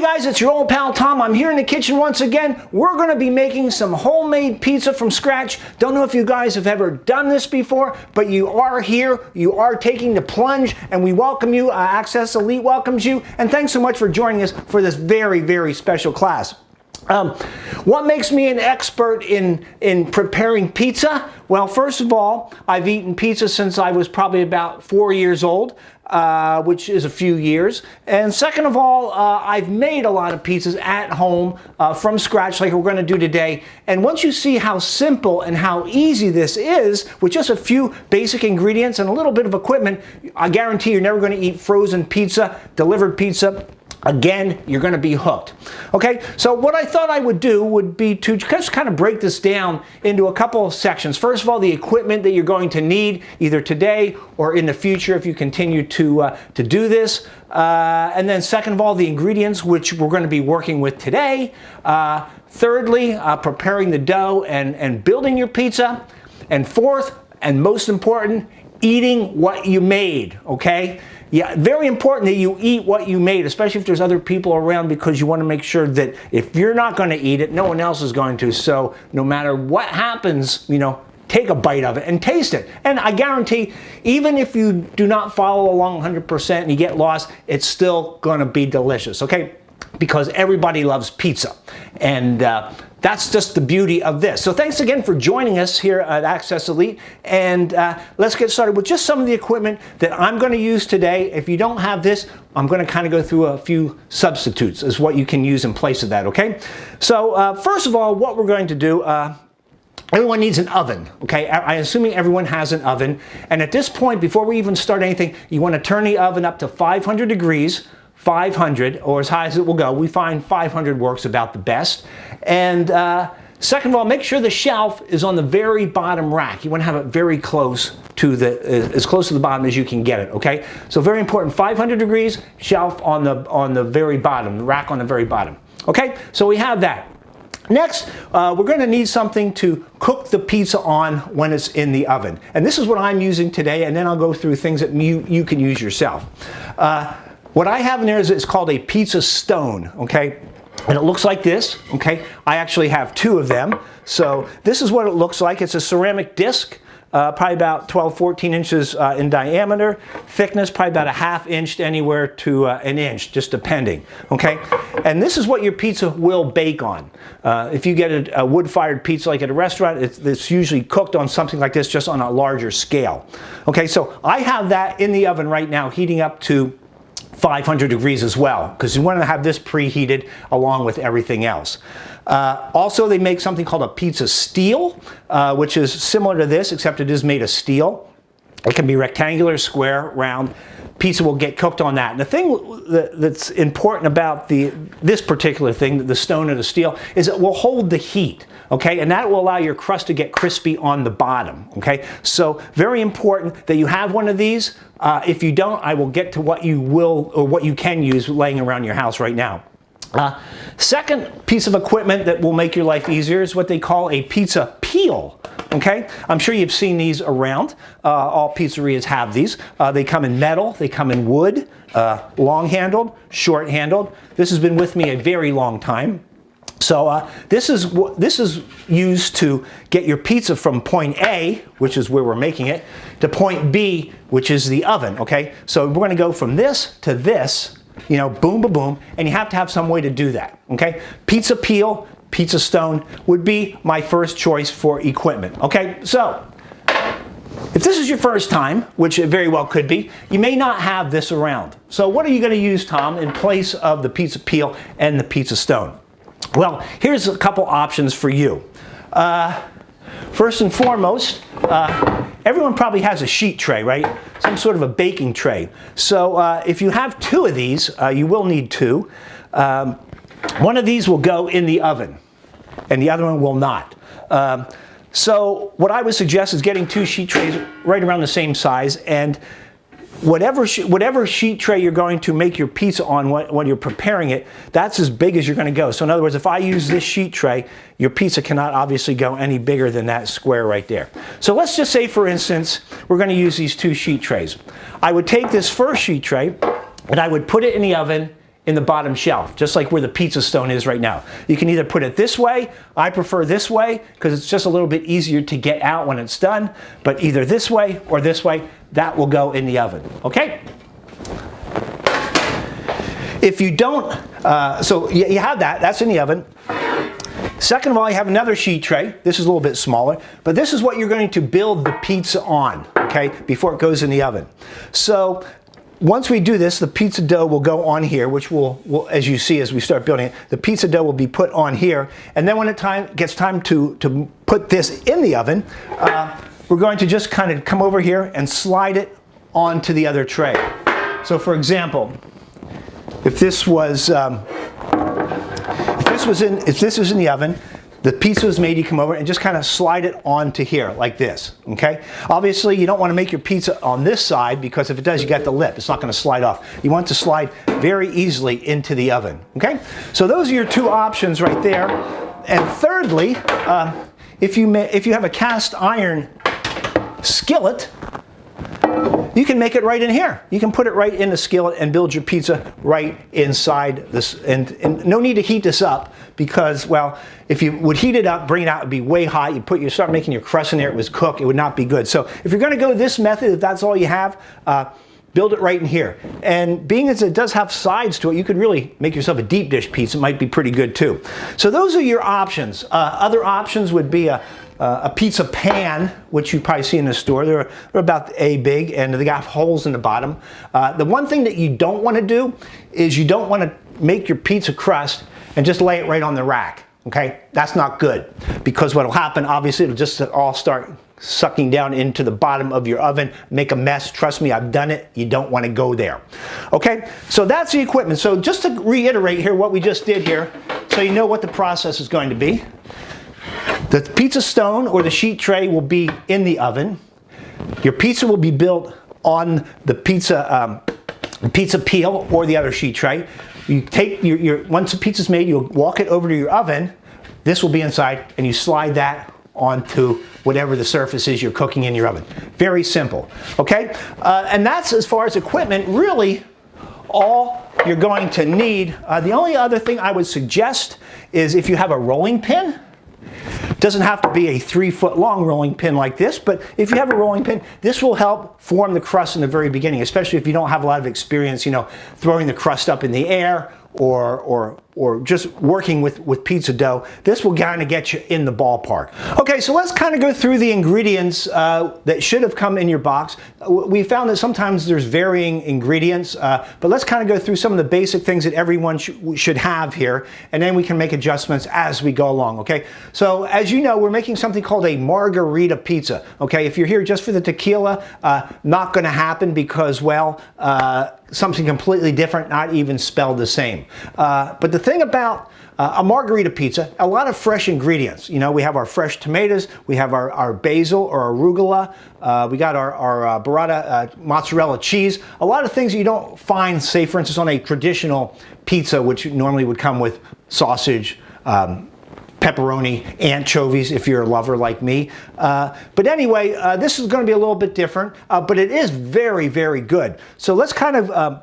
guys, it's your old pal Tom. I'm here in the kitchen once again. We're going to be making some homemade pizza from scratch. Don't know if you guys have ever done this before, but you are here. You are taking the plunge, and we welcome you. Access Elite welcomes you, and thanks so much for joining us for this very, very special class. What makes me an expert in preparing pizza? Well, first of all, I've eaten pizza since I was probably about 4 years old, which is a few years. And second of all, I've made a lot of pizzas at home from scratch like we're going to do today. And once you see how simple and how easy this is, with just a few basic ingredients and a little bit of equipment, I guarantee you're never going to eat frozen pizza, delivered pizza. Again, you're going to be hooked. Okay, so what I thought I would do would be to just kind of break this down into a couple of sections. First of all, the equipment that you're going to need either today or in the future if you continue to do this. And then second of all, the ingredients which we're going to be working with today. Thirdly, preparing the dough and building your pizza. And fourth, and most important, eating what you made, okay? Yeah, very important that you eat what you made, especially if there's other people around, because you want to make sure that if you're not going to eat it, no one else is going to. So no matter what happens, you know, take a bite of it and taste it. And I guarantee, even if you do not follow along 100% and you get lost, it's still going to be delicious, okay? Because everybody loves pizza. And that's just the beauty of this. So thanks again for joining us here at Access Elite. And let's get started with just some of the equipment that I'm going to use today. If you don't have this, I'm going to kind of go through a few substitutes as what you can use in place of that, okay? So first of all, what we're going to do, everyone needs an oven, okay? I'm assuming everyone has an oven. And at this point, before we even start anything, you want to turn the oven up to 500 degrees. 500, or as high as it will go. We find 500 works about the best. And second of all, make sure the shelf is on the very bottom rack. You want to have it very close to as close to the bottom as you can get it, okay? So very important, 500 degrees, shelf on the very bottom, the rack on the very bottom. Okay, so we have that. Next, we're going to need something to cook the pizza on when it's in the oven. And this is what I'm using today, and then I'll go through things that you can use yourself. What I have in there is it's called a pizza stone, okay? And it looks like this, okay? I actually have two of them. So this is what it looks like. It's a ceramic disc, probably about 12, 14 inches in diameter. Thickness, probably about a ½ inch to anywhere to an inch, just depending, okay? And this is what your pizza will bake on. If you get a wood-fired pizza like at a restaurant, it's usually cooked on something like this, just on a larger scale. Okay, so I have that in the oven right now, heating up to 500 degrees as well, because you want to have this preheated along with everything else. Also, they make something called a pizza steel, which is similar to this, except it is made of steel. It can be rectangular, square, round. Pizza will get cooked on that. And the thing that's important about this particular thing, the stone or the steel, is it will hold the heat. Okay, and that will allow your crust to get crispy on the bottom. Okay, so very important that you have one of these. If you don't, I will get to what you will or what you can use laying around your house right now. Second piece of equipment that will make your life easier is what they call a pizza peel. Okay, I'm sure you've seen these around. All pizzerias have these. They come in metal, they come in wood, long-handled, short-handled. This has been with me a very long time. So this is used to get your pizza from point A, which is where we're making it, to point B, which is the oven, okay? So we're going to go from this to this, you know, boom, boom, boom, and you have to have some way to do that, okay? Pizza peel, pizza stone would be my first choice for equipment, okay? So if this is your first time, which it very well could be, you may not have this around. So what are you going to use, Tom, in place of the pizza peel and the pizza stone? Well, here's a couple options for you. First and foremost, everyone probably has a sheet tray, right? Some sort of a baking tray. So if you have two of these, you will need two. One of these will go in the oven, and the other one will not. So what I would suggest is getting two sheet trays right around the same size, and whatever sheet tray you're going to make your pizza on when you're preparing it, that's as big as you're going to go. So in other words, if I use this sheet tray, your pizza cannot obviously go any bigger than that square right there. So let's just say, for instance, we're going to use these two sheet trays. I would take this first sheet tray and I would put it in the oven in the bottom shelf, just like where the pizza stone is right now. You can either put it this way. I prefer this way because it's just a little bit easier to get out when it's done, but either this way or this way, that will go in the oven, okay? If you don't, so you have that, that's in the oven. Second of all, you have another sheet tray. This is a little bit smaller, but this is what you're going to build the pizza on, okay, before it goes in the oven. So once we do this, the pizza dough will go on here, which will, as you see as we start building it, the pizza dough will be put on here. And then when it gets time to put this in the oven, we're going to just kind of come over here and slide it onto the other tray. So for example, if this was in the oven, the pizza was made, you come over and just kind of slide it onto here like this, okay? Obviously, you don't want to make your pizza on this side because if it does, you got the lip. It's not going to slide off. You want it to slide very easily into the oven, okay? So those are your two options right there. And thirdly, if you have a cast iron skillet, you can make it right in here. You can put it right in the skillet and build your pizza right inside this. And no need to heat this up because, well, if you would heat it up, bring it out, it'd be way hot. You start making your crust in there, it was cooked, it would not be good. So if you're going to go this method, if that's all you have, build it right in here. And being as it does have sides to it, you could really make yourself a deep dish pizza. It might be pretty good too. So those are your options. Other options would be a pizza pan, which you probably see in the store. They're about A big and they got holes in the bottom. The one thing that you don't want to do is you don't want to make your pizza crust and just lay it right on the rack. Okay, that's not good because what will happen, obviously, it'll just all start sucking down into the bottom of your oven, make a mess. Trust me, I've done it. You don't want to go there. Okay, so that's the equipment. So just to reiterate here what we just did here, so you know what the process is going to be. The pizza stone or the sheet tray will be in the oven. Your pizza will be built on the pizza peel or the other sheet tray. You take once the pizza's made, you'll walk it over to your oven. This will be inside, and you slide that onto whatever the surface is you're cooking in your oven. Very simple, okay? And that's, as far as equipment, really all you're going to need. The only other thing I would suggest is if you have a rolling pin. Doesn't have to be a 3-foot long rolling pin like this, but if you have a rolling pin, this will help form the crust in the very beginning, especially if you don't have a lot of experience, throwing the crust up in the air or just working with pizza dough. This will kind of get you in the ballpark. Okay, so let's kind of go through the ingredients that should have come in your box. We found that sometimes there's varying ingredients, but let's kind of go through some of the basic things that everyone should have here, and then we can make adjustments as we go along, okay? So as you know, we're making something called a Margherita pizza, okay? If you're here just for the tequila, not gonna happen because, well, something completely different, not even spelled the same. But the thing about a Margherita pizza, a lot of fresh ingredients. We have our fresh tomatoes, we have our basil or arugula, we got our burrata mozzarella cheese, a lot of things you don't find, say for instance, on a traditional pizza, which normally would come with sausage, pepperoni, anchovies if you're a lover like me. But anyway, this is going to be a little bit different, but it is very, very good. So let's kind of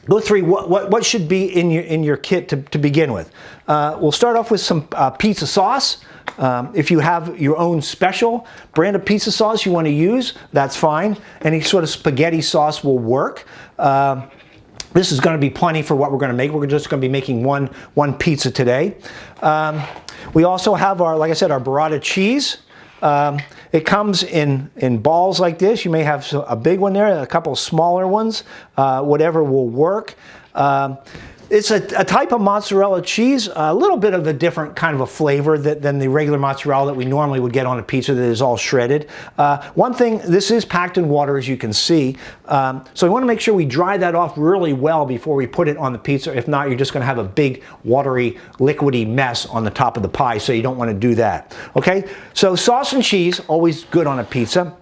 go through what should be in your kit to begin with. We'll start off with some pizza sauce. If you have your own special brand of pizza sauce you want to use, that's fine. Any sort of spaghetti sauce will work. This is going to be plenty for what we're going to make. We're just going to be making one pizza today. We also have like I said, our burrata cheese. It comes in balls like this. You may have a big one there, a couple of smaller ones. Whatever will work. It's a type of mozzarella cheese, a little bit of a different kind of a flavor than the regular mozzarella that we normally would get on a pizza that is all shredded. One thing, this is packed in water, as you can see. So we want to make sure we dry that off really well before we put it on the pizza. If not, you're just going to have a big watery, liquidy mess on the top of the pie, so you don't want to do that. Okay, so sauce and cheese, always good on a pizza.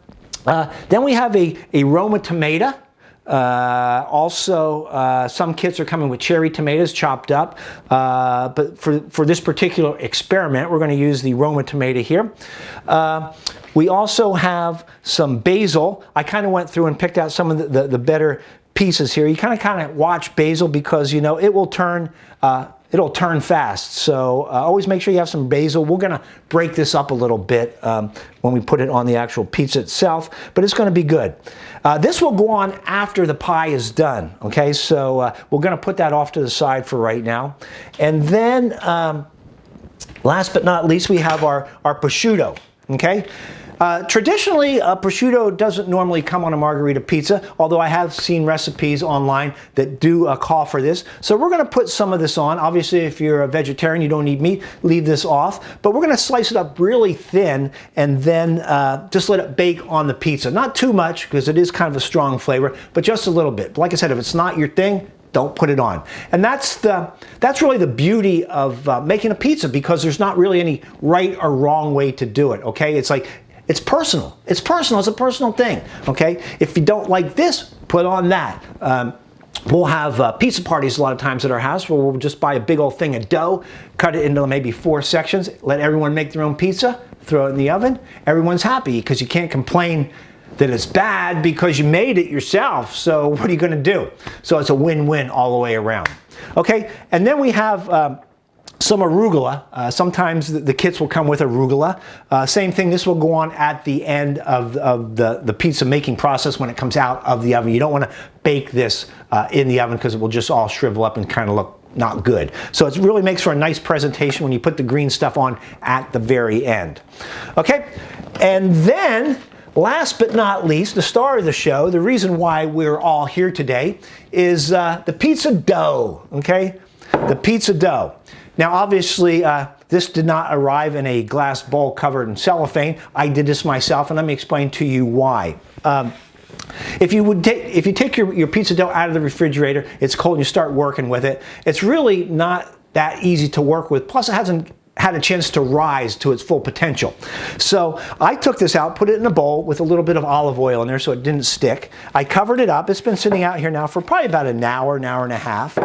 Then we have a Roma tomato. Also, some kits are coming with cherry tomatoes chopped up, but for this particular experiment, we're going to use the Roma tomato here. We also have some basil. I kind of went through and picked out some of the better pieces here. You kind of watch basil because, you know, it will turn, it'll turn fast. So always make sure you have some basil. We're going to break this up a little bit when we put it on the actual pizza itself, but it's going to be good. This will go on after the pie is done. Okay, so we're going to put that off to the side for right now. And then last but not least, we have our prosciutto. Okay. Traditionally, prosciutto doesn't normally come on a margherita pizza, although I have seen recipes online that do call for this. So we're going to put some of this on. Obviously, if you're a vegetarian, you don't need meat, leave this off. But we're going to slice it up really thin and then just let it bake on the pizza. Not too much, because it is kind of a strong flavor, but just a little bit. But like I said, if it's not your thing, don't put it on. And that's really the beauty of making a pizza, because there's not really any right or wrong way to do it, okay? It's like, it's personal. It's personal. It's a personal thing, okay? If you don't like this, put on that. We'll have pizza parties a lot of times at our house where we'll just buy a big old thing of dough, cut it into maybe 4 sections, let everyone make their own pizza, throw it in the oven. Everyone's happy because you can't complain that it's bad because you made it yourself. So what are you going to do? So it's a win-win all the way around. Okay, and then we have some arugula. Sometimes the kits will come with arugula. Same thing, this will go on at the end of the pizza making process when it comes out of the oven. You don't want to bake this in the oven because it will just all shrivel up and kind of look not good. So it really makes for a nice presentation when you put the green stuff on at the very end. Okay, and then last but not least, the star of the show, the reason why we're all here today, is the pizza dough, okay? The pizza dough. Now, obviously, this did not arrive in a glass bowl covered in cellophane. I did this myself, and let me explain to you why. If you take your pizza dough out of the refrigerator, it's cold, and you start working with it, it's really not that easy to work with. Plus, it hasn't had a chance to rise to its full potential. So I took this out, put it in a bowl with a little bit of olive oil in there so it didn't stick. I covered it up. It's been sitting out here now for probably about an hour and a half.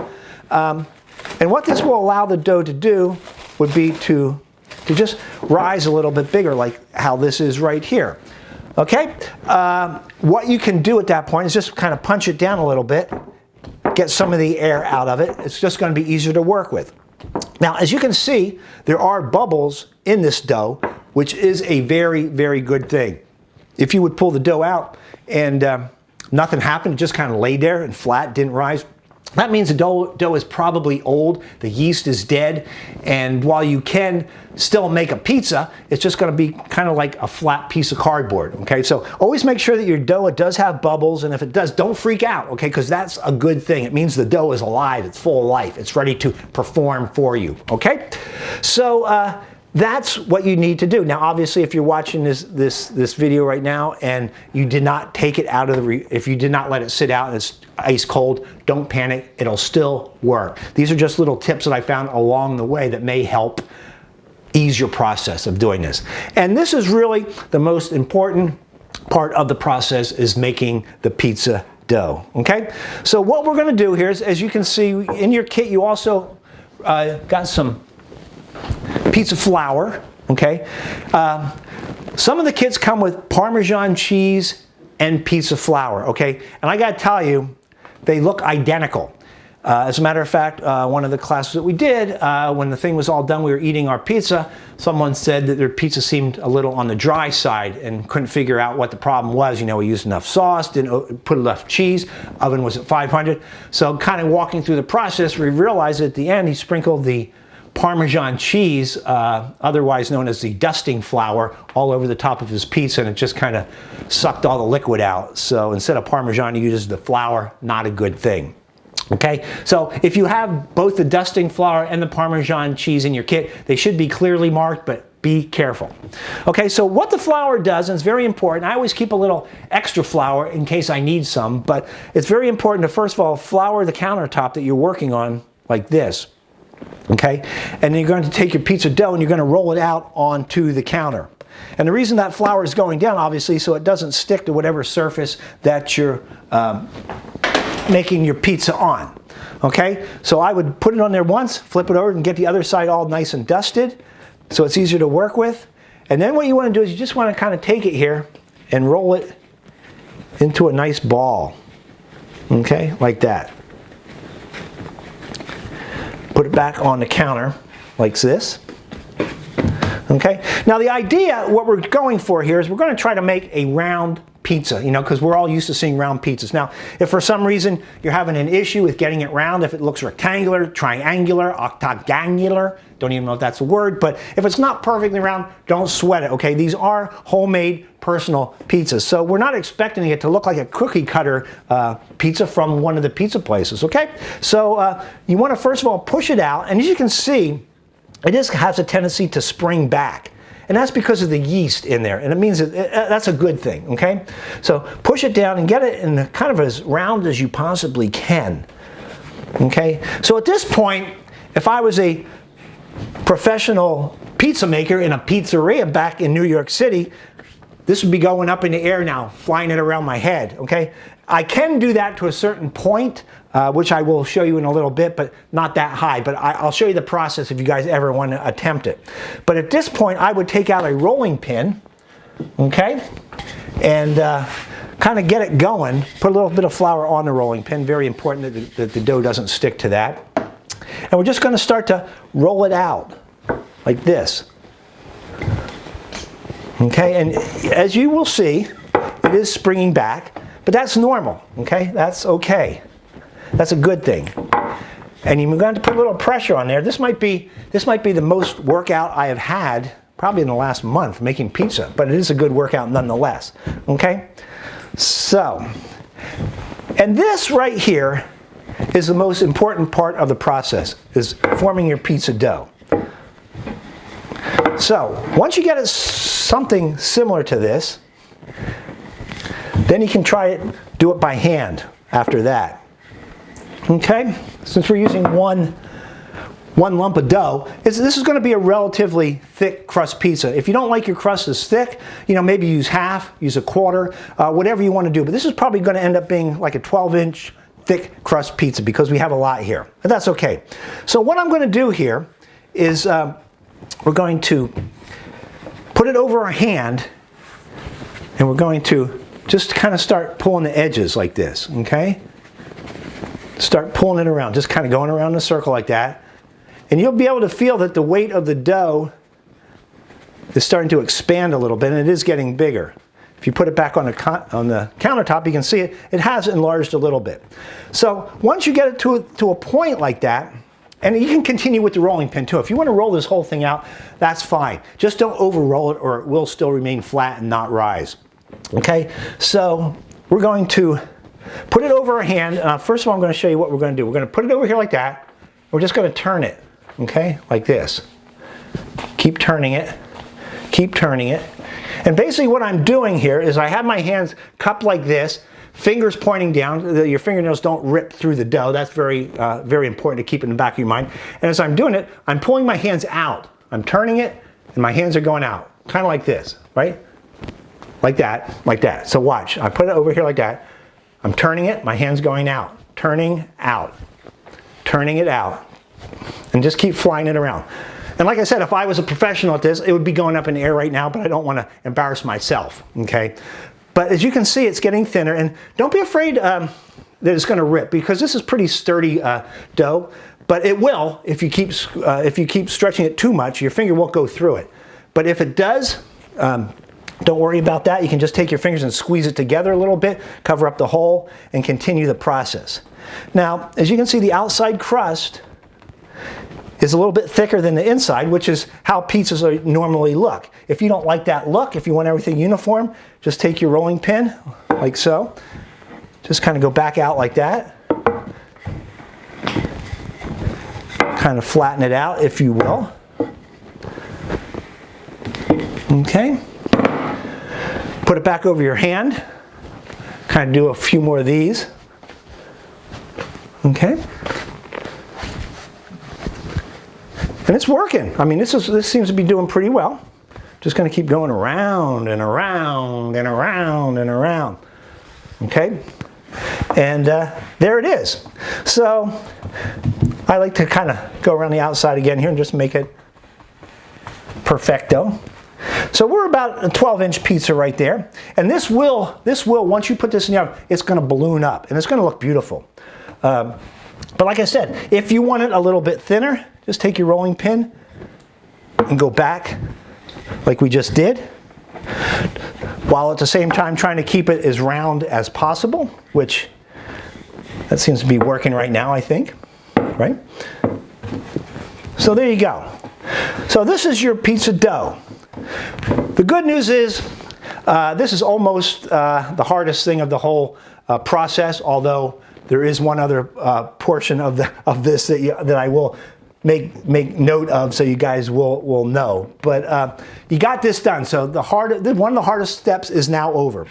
And what this will allow the dough to do would be to just rise a little bit bigger, like how this is right here. Okay? What you can do at that point is just kind of punch it down a little bit, get some of the air out of it. It's just going to be easier to work with. Now, as you can see, there are bubbles in this dough, which is a very, very good thing. If you would pull the dough out and nothing happened, it just kind of laid there and flat, didn't rise, that means the dough is probably old, the yeast is dead, and while you can still make a pizza, it's just going to be kind of like a flat piece of cardboard, okay? So always make sure that your dough, it does have bubbles, and if it does, don't freak out, okay? Because that's a good thing. It means the dough is alive, it's full of life, it's ready to perform for you, okay? So that's what you need to do. Now, obviously, if you're watching this video right now and you did not take it out of if you did not let it sit out and it's ice cold, don't panic. It'll still work. These are just little tips that I found along the way that may help ease your process of doing this. And this is really the most important part of the process, is making the pizza dough. Okay? So what we're going to do here is, as you can see in your kit, you also got some pizza flour, okay? Some of the kits come with Parmesan cheese and pizza flour, okay? And I gotta tell you, they look identical. As a matter of fact, one of the classes that we did, when the thing was all done, we were eating our pizza, someone said that their pizza seemed a little on the dry side and couldn't figure out what the problem was. You know, we used enough sauce, didn't put enough cheese, oven was at 500. So kind of walking through the process, we realized at the end he sprinkled the Parmesan cheese, otherwise known as the dusting flour, all over the top of his pizza, and it just kind of sucked all the liquid out. So instead of Parmesan, he uses the flour. Not a good thing. Okay, so if you have both the dusting flour and the Parmesan cheese in your kit, they should be clearly marked, but be careful. Okay, so what the flour does, and it's very important, I always keep a little extra flour in case I need some, but it's very important to, first of all, flour the countertop that you're working on like this. Okay, and then you're going to take your pizza dough and you're going to roll it out onto the counter. And the reason that flour is going down, obviously, so it doesn't stick to whatever surface that you're making your pizza on. Okay, so I would put it on there once, flip it over, and get the other side all nice and dusted, so it's easier to work with. And then what you want to do is you just want to kind of take it here and roll it into a nice ball. Okay, like that. Put it back on the counter like this. Okay, now the idea, what we're going for here is we're going to try to make a round pizza, you know, because we're all used to seeing round pizzas. Now, if for some reason you're having an issue with getting it round, if it looks rectangular, triangular, octagonal, don't even know if that's a word, but if it's not perfectly round, don't sweat it, okay? These are homemade personal pizzas, so we're not expecting it to look like a cookie cutter pizza from one of the pizza places, okay? So you want to first of all push it out, and as you can see, it just has a tendency to spring back. And that's because of the yeast in there. And it means that's a good thing, okay? So push it down and get it in kind of as round as you possibly can, okay? So at this point, if I was a professional pizza maker in a pizzeria back in New York City, this would be going up in the air now, flying it around my head, okay? I can do that to a certain point, which I will show you in a little bit, but not that high. But I'll show you the process if you guys ever want to attempt it. But at this point, I would take out a rolling pin, okay, and kind of get it going. Put a little bit of flour on the rolling pin. Very important that the dough doesn't stick to that. And we're just going to start to roll it out like this. Okay, and as you will see, it is springing back, but that's normal, okay? That's okay. That's a good thing. And you're going to put a little pressure on there. This might be the most workout I have had probably in the last month making pizza, but it is a good workout nonetheless, okay? So, and this right here is the most important part of the process, is forming your pizza dough. So, once you get it something similar to this, then you can try it, do it by hand after that. Okay? Since we're using one lump of dough, this is going to be a relatively thick crust pizza. If you don't like your crust as thick, you know, maybe use half, use a quarter, whatever you want to do. But this is probably going to end up being like a 12-inch thick crust pizza because we have a lot here. But that's okay. So what I'm going to do here is we're going to put it over our hand, and we're going to just kind of start pulling the edges like this, okay? Start pulling it around, just kind of going around in a circle like that. And you'll be able to feel that the weight of the dough is starting to expand a little bit, and it is getting bigger. If you put it back on the countertop, you can see it has enlarged a little bit. So once you get it to a point like that, and you can continue with the rolling pin too. If you want to roll this whole thing out, that's fine. Just don't over roll it or it will still remain flat and not rise. Okay, so we're going to put it over our hand. First of all, I'm going to show you what we're going to do. We're going to put it over here like that. We're just going to turn it, okay, like this. Keep turning it. Keep turning it. And basically what I'm doing here is I have my hands cupped like this, fingers pointing down. Your fingernails don't rip through the dough. That's very, very important to keep in the back of your mind. And as I'm doing it, I'm pulling my hands out. I'm turning it, and my hands are going out, kind of like this, right? Like that, like that. So watch. I put it over here like that. I'm turning it, my hand's going out. Turning out. Turning it out. And just keep flying it around. And like I said, if I was a professional at this, it would be going up in the air right now, but I don't want to embarrass myself, okay? But as you can see, it's getting thinner, and don't be afraid that it's going to rip, because this is pretty sturdy dough, but it will if you keep stretching it too much. Your finger won't go through it. But if it does, don't worry about that. You can just take your fingers and squeeze it together a little bit, cover up the hole, and continue the process. Now, as you can see, the outside crust is a little bit thicker than the inside, which is how pizzas normally look. If you don't like that look, if you want everything uniform, just take your rolling pin, like so. Just kind of go back out like that. Kind of flatten it out, if you will. Okay. Put it back over your hand. Kind of do a few more of these. Okay. And it's working. I mean, this seems to be doing pretty well. Just going to keep going around and around and around and around. Okay? And there it is. So I like to kind of go around the outside again here and just make it perfecto. So we're about a 12-inch pizza right there. And this will, once you put this in the oven, it's going to balloon up and it's going to look beautiful. But like I said, if you want it a little bit thinner, just take your rolling pin and go back like we just did, while at the same time trying to keep it as round as possible, which that seems to be working right now, I think, right? So there you go. So this is your pizza dough. The good news is this is almost the hardest thing of the whole process, although there is one other portion of this that I will make note of, so you guys will know. But you got this done. So one of the hardest steps is now over.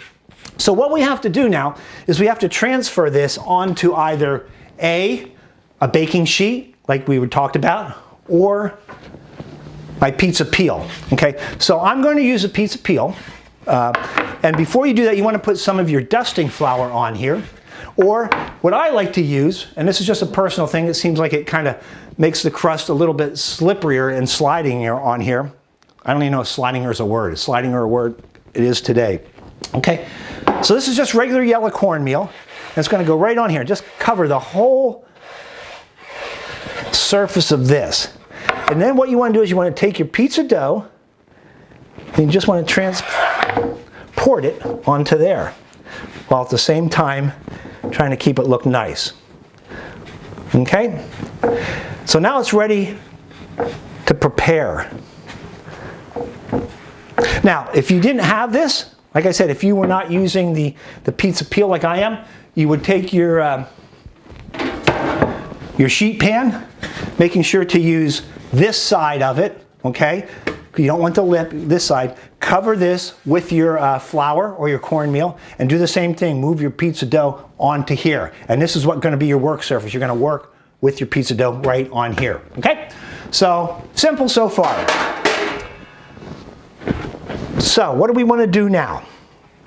So what we have to do now is we have to transfer this onto either a baking sheet, like we talked about, or my pizza peel. Okay, so I'm going to use a pizza peel. And before you do that, you want to put some of your dusting flour on here. Or what I like to use, and this is just a personal thing, it seems like it kind of makes the crust a little bit slipperier and sliding on here. I don't even know if sliding is a word. Is sliding a word? It is today. Okay, so this is just regular yellow cornmeal. And it's going to go right on here. Just cover the whole surface of this. And then what you want to do is you want to take your pizza dough and you just want to transport it onto there, while at the same time trying to keep it look nice. Okay? So now it's ready to prepare. Now, if you didn't have this, like I said, if you were not using the pizza peel like I am, you would take your sheet pan, making sure to use this side of it, okay? You don't want the lip, this side. Cover this with your flour or your cornmeal and do the same thing. Move your pizza dough onto here. And this is what's going to be your work surface. You're going to work with your pizza dough right on here, okay? So, simple so far. So, what do we want to do now?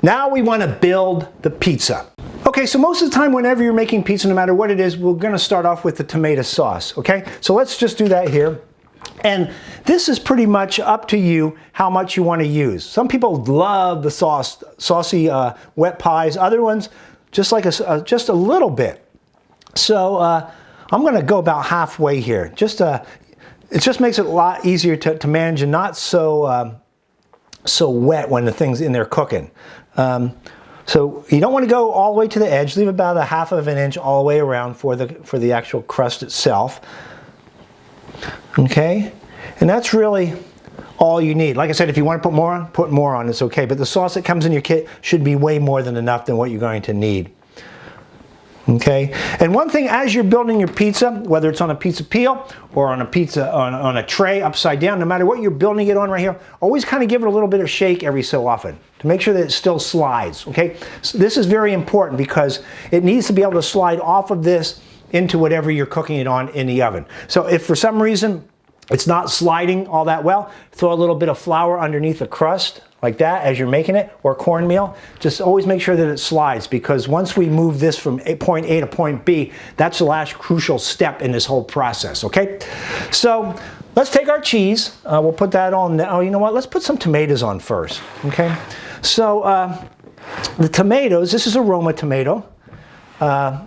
Now we want to build the pizza. Okay, so most of the time whenever you're making pizza, no matter what it is, we're going to start off with the tomato sauce, okay? So let's just do that here. And this is pretty much up to you how much you want to use. Some people love the saucy wet pies. Other ones, just like just a little bit. So I'm going to go about halfway here. It just makes it a lot easier to manage and not so wet when the thing's in there cooking. So you don't want to go all the way to the edge. Leave about a half of an inch all the way around for the actual crust itself. Okay, and that's really all you need. Like I said, if you want to put more on, it's okay. But the sauce that comes in your kit should be way more than enough than what you're going to need. Okay, and one thing as you're building your pizza, whether it's on a pizza peel or on a tray upside down, no matter what you're building it on right here, always kind of give it a little bit of shake every so often to make sure that it still slides. Okay, so this is very important because it needs to be able to slide off of this into whatever you're cooking it on in the oven. So if for some reason it's not sliding all that well, throw a little bit of flour underneath the crust like that as you're making it, or cornmeal. Just always make sure that it slides, because once we move this from point A to point B, that's the last crucial step in this whole process, okay? So let's take our cheese. We'll put that on. Oh, you know what? Let's put some tomatoes on first, okay? So the tomatoes, this is a Roma tomato.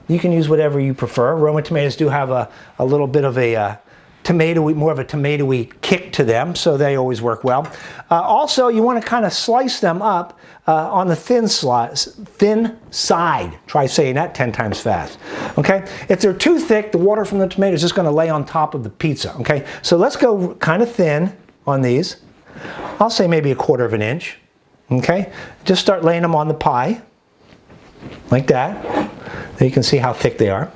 You can use whatever you prefer. Roma tomatoes do have a little bit of a more of a tomatoey kick to them, so they always work well. Also, you want to kind of slice them up on the thin side. Try saying that 10 times fast. Okay? If they're too thick, the water from the tomato is just going to lay on top of the pizza. Okay? So let's go kind of thin on these. I'll say maybe a quarter of an inch. Okay? Just start laying them on the pie. Like that. There you can see how thick they are.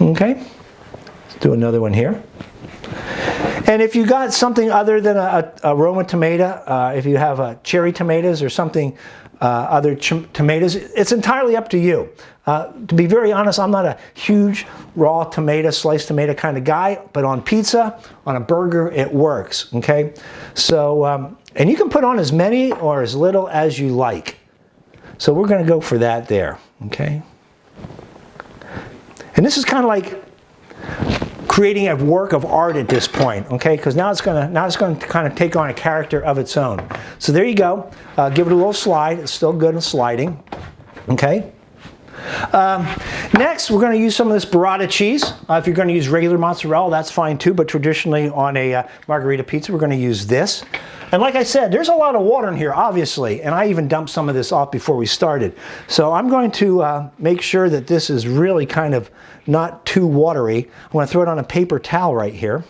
Okay? Let's do another one here. And if you got something other than a Roma tomato, if you have cherry tomatoes or something, other tomatoes, it's entirely up to you. To be very honest, I'm not a huge raw tomato, sliced tomato kind of guy, but on pizza, on a burger, it works, okay? So, and you can put on as many or as little as you like. So we're going to go for that there, okay? And this is kind of like creating a work of art at this point, okay? Because now it's going to kind of take on a character of its own. So there you go. Give it a little slide. It's still good and sliding, okay? Next, we're going to use some of this burrata cheese. If you're going to use regular mozzarella, that's fine too, but traditionally on a margherita pizza, we're going to use this. And like I said, there's a lot of water in here, obviously, and I even dumped some of this off before we started. So I'm going to make sure that this is really kind of not too watery. I'm going to throw it on a paper towel right here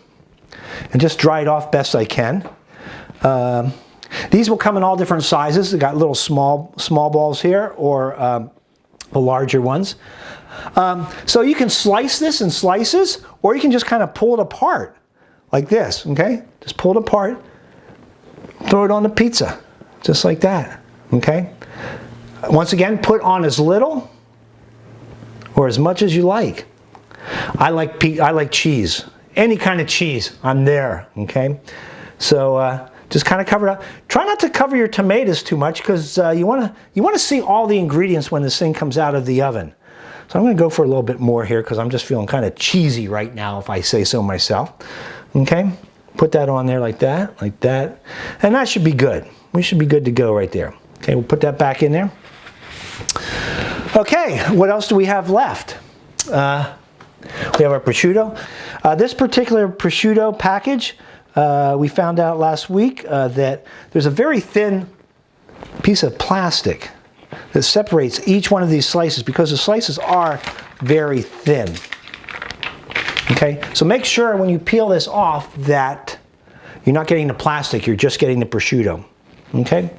and just dry it off best I can. These will come in all different sizes. They've got little small balls here, or the larger ones. So you can slice this in slices, or you can just kind of pull it apart like this, okay? Just pull it apart, throw it on the pizza, just like that, okay? Once again, put on as little or as much as you like. I like cheese. Any kind of cheese, I'm there, okay? So just kind of cover it up. Try not to cover your tomatoes too much, because you want to see all the ingredients when this thing comes out of the oven. So I'm going to go for a little bit more here, because I'm just feeling kind of cheesy right now, if I say so myself. Okay, put that on there like that, and that should be good. We should be good to go right there. Okay, we'll put that back in there. Okay, what else do we have left? We have our prosciutto. This particular prosciutto package, we found out last week that there's a very thin piece of plastic that separates each one of these slices, because the slices are very thin. Okay, so make sure when you peel this off that you're not getting the plastic, you're just getting the prosciutto. Okay,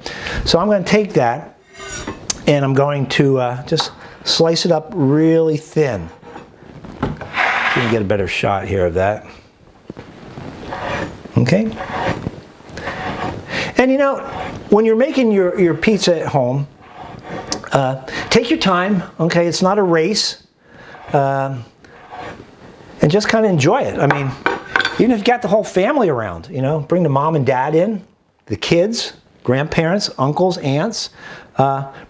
so I'm going to take that and I'm going to just slice it up really thin. So you can get a better shot here of that. Okay, and you know, when you're making your pizza at home, take your time. Okay, it's not a race, and just kind of enjoy it. I mean, even if you've got the whole family around, you know, bring the mom and dad in, the kids, grandparents, uncles, aunts,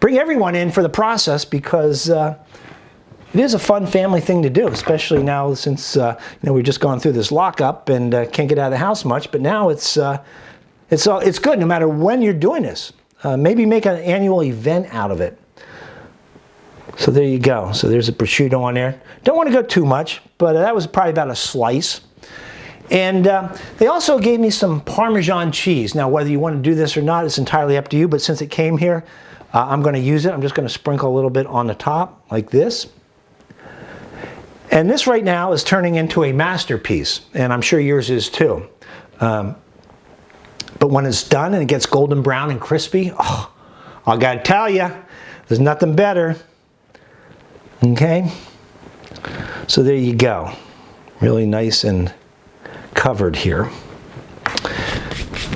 bring everyone in for the process, because it is a fun family thing to do, especially now since you know, we've just gone through this lockup and can't get out of the house much. But now it's good no matter when you're doing this. Maybe make an annual event out of it. So there you go. So there's a prosciutto on there. Don't want to go too much, but that was probably about a slice. And they also gave me some Parmesan cheese. Now, whether you want to do this or not, it's entirely up to you. But since it came here, I'm going to use it. I'm just going to sprinkle a little bit on the top like this. And this right now is turning into a masterpiece, and I'm sure yours is too. But when it's done and it gets golden brown and crispy, oh, I gotta tell you, there's nothing better. Okay, so there you go. Really nice and covered here.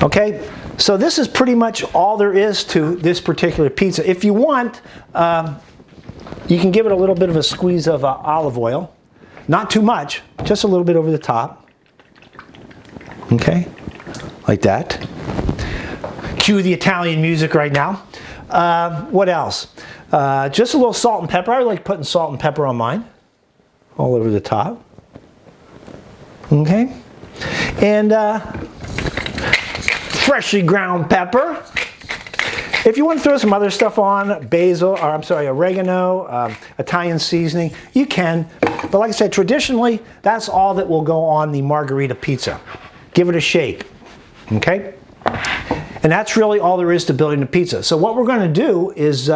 Okay, so this is pretty much all there is to this particular pizza. If you want, you can give it a little bit of a squeeze of olive oil. Not too much, just a little bit over the top. Okay, like that. Cue the Italian music right now. What else? Just a little salt and pepper. I like putting salt and pepper on mine. All over the top. Okay. And freshly ground pepper. If you want to throw some other stuff on, basil, or I'm sorry, oregano, Italian seasoning, you can. But like I said, traditionally, that's all that will go on the margherita pizza. Give it a shake, okay? And that's really all there is to building the pizza. So what we're going to do is,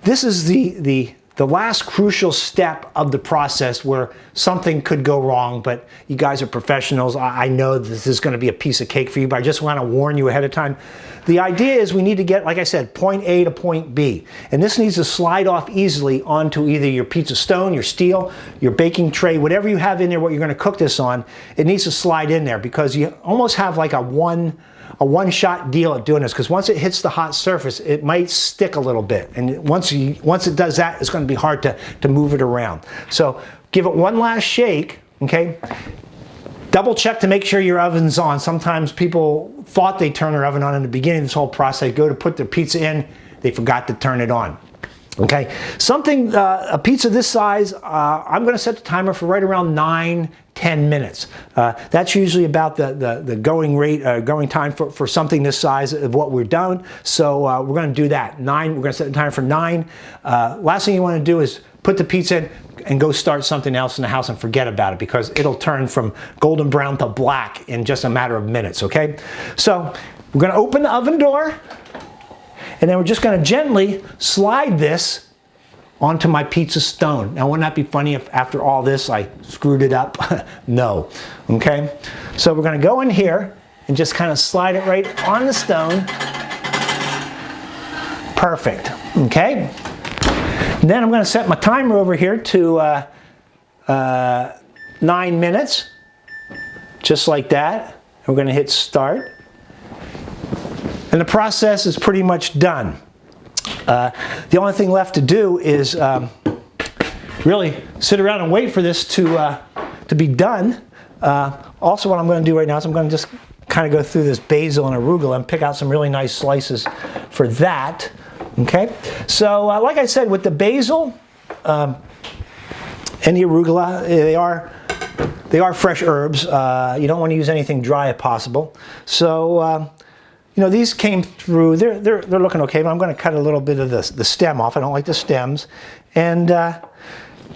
this is the last crucial step of the process where something could go wrong, but you guys are professionals. I know this is going to be a piece of cake for you, but I just want to warn you ahead of time. The idea is we need to get, like I said, point A to point B. And this needs to slide off easily onto either your pizza stone, your steel, your baking tray, whatever you have in there, what you're going to cook this on, it needs to slide in there, because you almost have like a one-shot deal at doing this, because once it hits the hot surface, it might stick a little bit. And once it does that, it's going to be hard to move it around. So give it one last shake, okay? Double check to make sure your oven's on. Sometimes people thought they turned their oven on in the beginning of this whole process. They go to put their pizza in, they forgot to turn it on. Okay, a pizza this size, I'm going to set the timer for right around 9-10 minutes. That's usually about the going time for something this size of what we're done. So we're going to do that. We're going to set the timer for 9. Last thing you want to do is put the pizza in and go start something else in the house and forget about it, because it'll turn from golden brown to black in just a matter of minutes, okay? So we're going to open the oven door, and then we're just going to gently slide this onto my pizza stone. Now, wouldn't that be funny if after all this I screwed it up? No. Okay? So we're going to go in here and just kind of slide it right on the stone. Perfect. Okay? And then I'm going to set my timer over here to 9 minutes. Just like that. We're going to hit start. And the process is pretty much done. The only thing left to do is really sit around and wait for this to be done. Also, what I'm going to do right now is I'm going to just kind of go through this basil and arugula and pick out some really nice slices for that. Okay, so like I said, with the basil and the arugula, they are fresh herbs. You don't want to use anything dry if possible. So you know, these came through, they're looking okay, but I'm going to cut a little bit of the stem off. I don't like the stems. And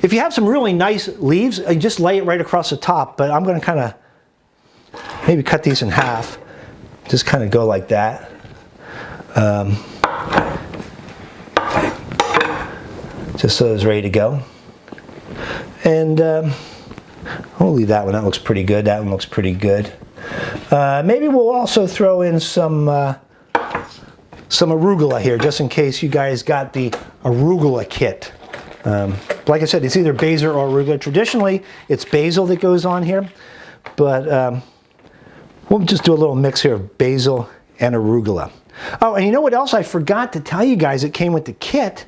if you have some really nice leaves, you just lay it right across the top. But I'm going to kind of maybe cut these in half. Just kind of go like that. Just so it's ready to go. And I'll leave that one. That looks pretty good. That one looks pretty good. Maybe we'll also throw in some arugula here, just in case you guys got the arugula kit. Like I said, it's either basil or arugula. Traditionally, it's basil that goes on here, but we'll just do a little mix here of basil and arugula. Oh, and you know what else I forgot to tell you guys? It came with the kit,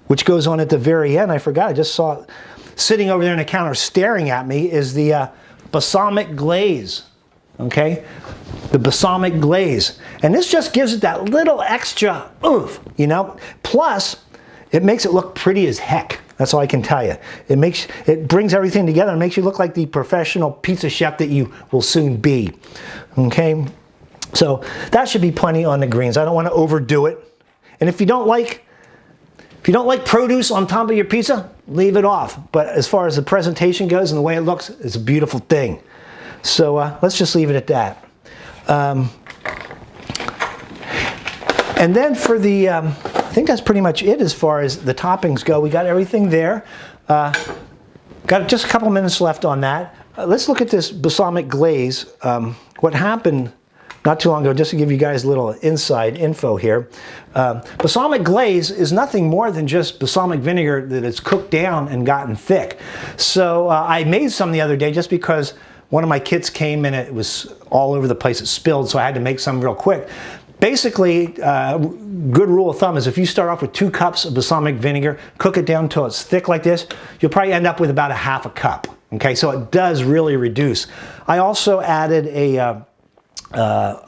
which goes on at the very end. I forgot. I just saw it sitting over there on the counter staring at me, is the balsamic glaze. Okay, the balsamic glaze, and this just gives it that little extra oomph, you know. Plus, it makes it look pretty as heck. That's all I can tell you. It brings everything together and makes you look like the professional pizza chef that you will soon be. Okay, so that should be plenty on the greens. I don't want to overdo it. And if you don't like produce on top of your pizza, leave it off. But as far as the presentation goes and the way it looks, it's a beautiful thing. So let's just leave it at that. And then for the, I think that's pretty much it as far as the toppings go. We got everything there. Got just a couple minutes left on that. Let's look at this balsamic glaze. What happened not too long ago, just to give you guys a little inside info here. Balsamic glaze is nothing more than just balsamic vinegar that is cooked down and gotten thick. So I made some the other day just because one of my kits came and it was all over the place. It spilled, so I had to make some real quick. Basically, good rule of thumb is if you start off with 2 cups of balsamic vinegar, cook it down until it's thick like this, you'll probably end up with about a half a cup. Okay, so it does really reduce. I also added a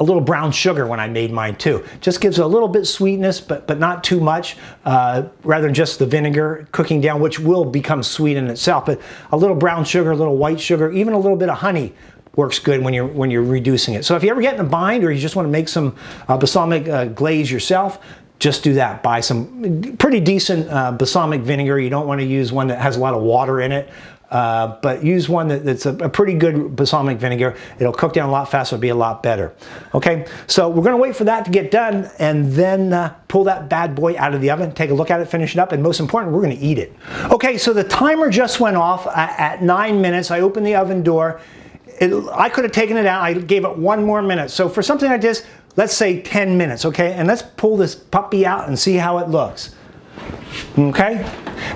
little brown sugar when I made mine too. Just gives it a little bit sweetness, but not too much, rather than just the vinegar cooking down, which will become sweet in itself. But a little brown sugar, a little white sugar, even a little bit of honey works good when you're reducing it. So if you ever get in a bind or you just want to make some balsamic glaze yourself, just do that. Buy some pretty decent balsamic vinegar. You don't want to use one that has a lot of water in it. But use one that's a pretty good balsamic vinegar. It'll cook down a lot faster, it'll be a lot better. Okay, so we're going to wait for that to get done and then pull that bad boy out of the oven, take a look at it, finish it up, and most important, we're going to eat it. Okay, so the timer just went off at 9 minutes. I opened the oven door. I could have taken it out. I gave it 1 more minute. So for something like this, let's say 10 minutes, okay? And let's pull this puppy out and see how it looks. Okay?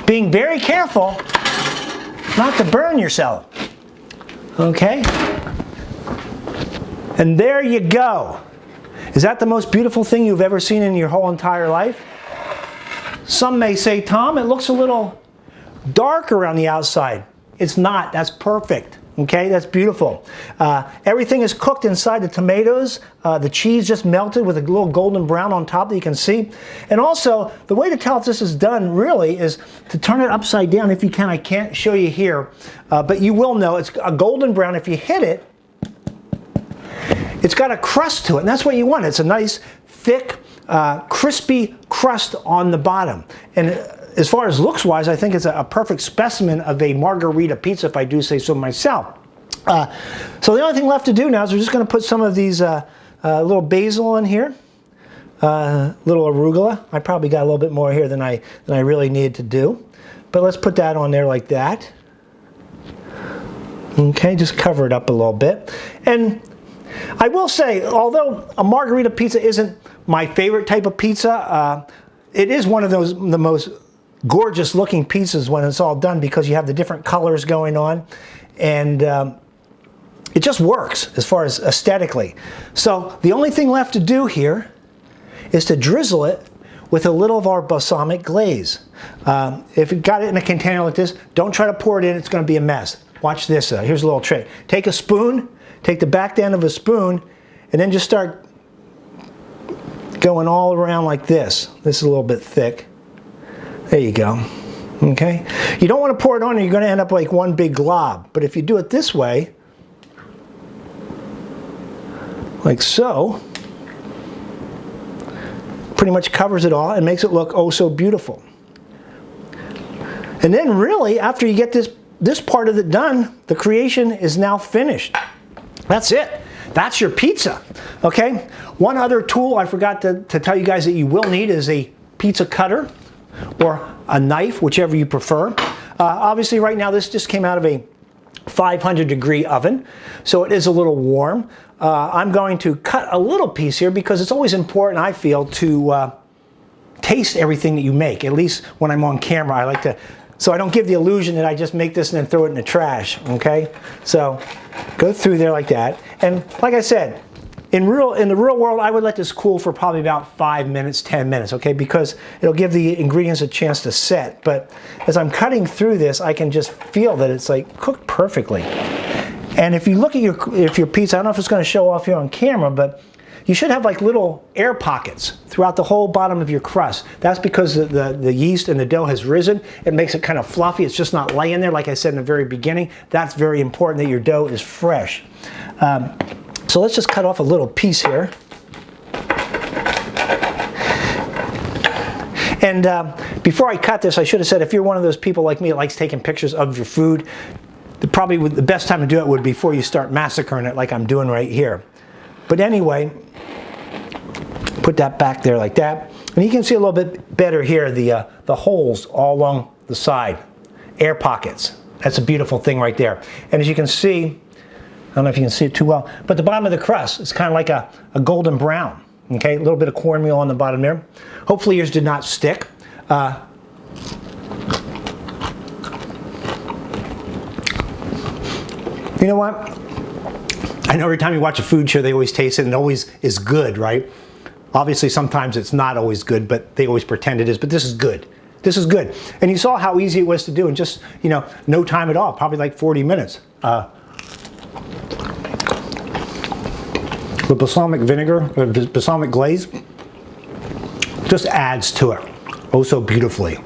Being very careful not to burn yourself. Okay? And there you go. Is that the most beautiful thing you've ever seen in your whole entire life? Some may say, Tom, it looks a little dark around the outside. It's not. That's perfect. Okay, that's beautiful. Everything is cooked inside the tomatoes. The cheese just melted with a little golden brown on top that you can see. And also, the way to tell if this is done really is to turn it upside down if you can. I can't show you here, but you will know it's a golden brown. If you hit it, it's got a crust to it, and that's what you want. It's a nice, thick, crispy crust on the bottom. And as far as looks-wise, I think it's a perfect specimen of a Margherita pizza, if I do say so myself. So the only thing left to do now is we're just going to put some of these little basil in here, little arugula. I probably got a little bit more here than I really needed to do, but let's put that on there like that. Okay, just cover it up a little bit. And I will say, although a Margherita pizza isn't my favorite type of pizza, it is one of the most gorgeous looking pizzas when it's all done, because you have the different colors going on, and it just works as far as aesthetically. So the only thing left to do here is to drizzle it with a little of our balsamic glaze. If you got it in a container like this, don't try to pour it in, it's going to be a mess. Watch this. Here's a little trick. Take a spoon, take the back end of a spoon, and then just start going all around like this. This is a little bit thick. There you go. Okay? You don't want to pour it on, or you're going to end up like one big glob. But if you do it this way, like so, pretty much covers it all and makes it look oh so beautiful. And then really, after you get this part of it done, the creation is now finished. That's it. That's your pizza. Okay? One other tool I forgot to tell you guys that you will need is a pizza cutter or a knife, whichever you prefer. Obviously right now this just came out of a 500-degree oven, so it is a little warm. I'm going to cut a little piece here because it's always important, I feel, to taste everything that you make. At least when I'm on camera, I like to, so I don't give the illusion that I just make this and then throw it in the trash, okay? So go through there like that. And like I said, in the real world, I would let this cool for probably about 5 minutes, 10 minutes, okay? Because it'll give the ingredients a chance to set. But as I'm cutting through this, I can just feel that it's like cooked perfectly. And if you look at your pizza, I don't know if it's going to show off here on camera, but you should have like little air pockets throughout the whole bottom of your crust. That's because the yeast and the dough has risen. It makes it kind of fluffy. It's just not laying there, like I said in the very beginning. That's very important that your dough is fresh. So let's just cut off a little piece here. And before I cut this, I should have said, if you're one of those people like me that likes taking pictures of your food, probably the best time to do it would be before you start massacring it like I'm doing right here. But anyway, put that back there like that. And you can see a little bit better here, the holes all along the side, air pockets. That's a beautiful thing right there. And as you can see, I don't know if you can see it too well, but the bottom of the crust is kind of like a golden brown. Okay, a little bit of cornmeal on the bottom there. Hopefully yours did not stick. You know what? I know every time you watch a food show, they always taste it and it always is good, right? Obviously, sometimes it's not always good, but they always pretend it is. But this is good. This is good. And you saw how easy it was to do in just, no time at all, probably like 40 minutes. The balsamic vinegar, or the balsamic glaze, just adds to it oh so beautifully.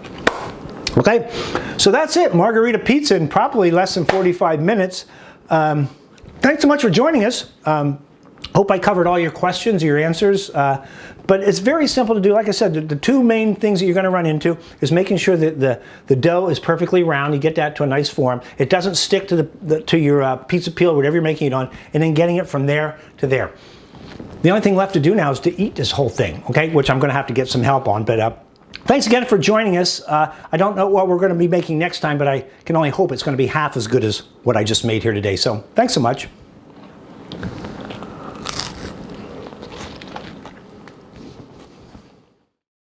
Okay, so that's it. Margherita pizza in probably less than 45 minutes. Thanks so much for joining us. Hope I covered all your questions, your answers. But it's very simple to do. Like I said, the two main things that you're going to run into is making sure that the dough is perfectly round. You get that to a nice form. It doesn't stick to your pizza peel, whatever you're making it on, and then getting it from there to there. The only thing left to do now is to eat this whole thing, okay? Which I'm going to have to get some help on. But thanks again for joining us. I don't know what we're going to be making next time, but I can only hope it's going to be half as good as what I just made here today. So thanks so much.